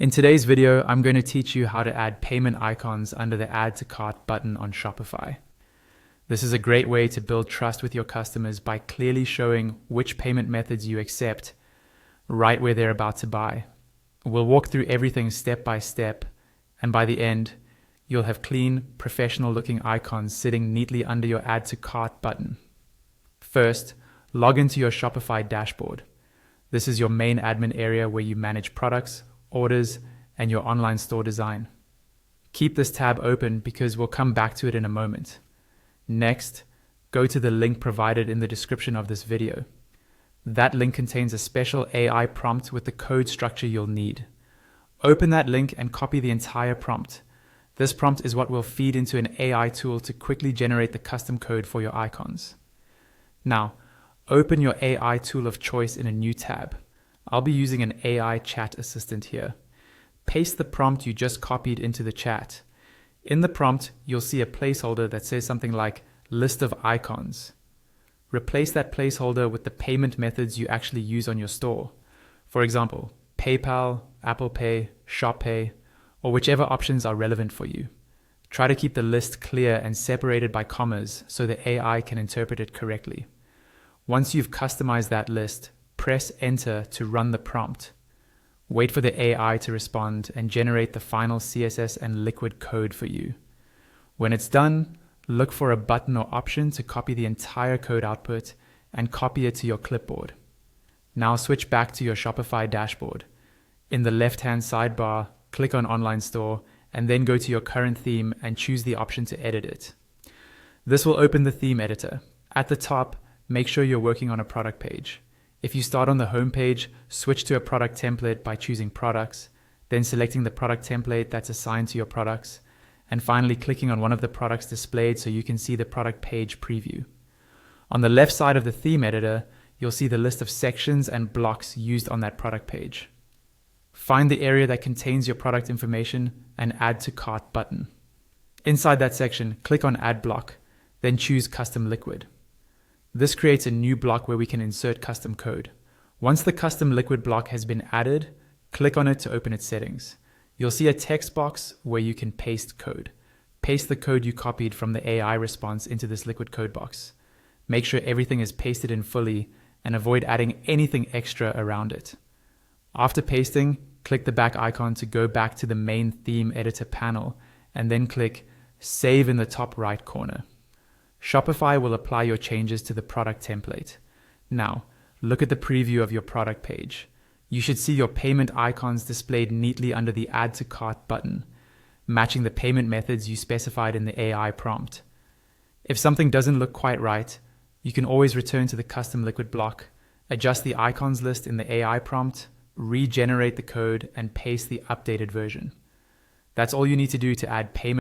In today's video, I'm going to teach you how to add payment icons under the Add to Cart button on Shopify. This is a great way to build trust with your customers by clearly showing which payment methods you accept right where they're about to buy. We'll walk through everything step by step, and by the end, you'll have clean, professional-looking icons sitting neatly under your Add to Cart button. First, log into your Shopify dashboard. This is your main admin area where you manage products, orders, and your online store design. Keep this tab open because we'll come back to it in a moment. Next, go to the link provided in the description of this video. That link contains a special AI prompt with the code structure you'll need. Open that link and copy the entire prompt. This prompt is what will feed into an AI tool to quickly generate the custom code for your icons. Now, open your AI tool of choice in a new tab. I'll be using an AI chat assistant here. Paste the prompt you just copied into the chat. In the prompt, you'll see a placeholder that says something like list of icons. Replace that placeholder with the payment methods you actually use on your store. For example, PayPal, Apple Pay, Shop Pay, or whichever options are relevant for you. Try to keep the list clear and separated by commas so the AI can interpret it correctly. Once you've customized that list, press Enter to run the prompt. Wait for the AI to respond and generate the final CSS and liquid code for you. When it's done, look for a button or option to copy the entire code output and copy it to your clipboard. Now switch back to your Shopify dashboard. In the left-hand sidebar, click on Online Store and then go to your current theme and choose the option to edit it. This will open the theme editor. At the top, make sure you're working on a product page. If you start on the home page, switch to a product template by choosing Products, then selecting the product template that's assigned to your products, and finally clicking on one of the products displayed so you can see the product page preview. On the left side of the theme editor, you'll see the list of sections and blocks used on that product page. Find the area that contains your product information and Add to Cart button. Inside that section, click on Add Block, then choose Custom Liquid. This creates a new block where we can insert custom code. Once the custom liquid block has been added, click on it to open its settings. You'll see a text box where you can paste code. Paste the code you copied from the AI response into this liquid code box. Make sure everything is pasted in fully and avoid adding anything extra around it. After pasting, click the back icon to go back to the main theme editor panel and then click Save in the top right corner. Shopify will apply your changes to the product template. Now, look at the preview of your product page. You should see your payment icons displayed neatly under the Add to Cart button, matching the payment methods you specified in the AI prompt. If something doesn't look quite right, you can always return to the custom liquid block, adjust the icons list in the AI prompt, regenerate the code, and paste the updated version. That's all you need to do to add payment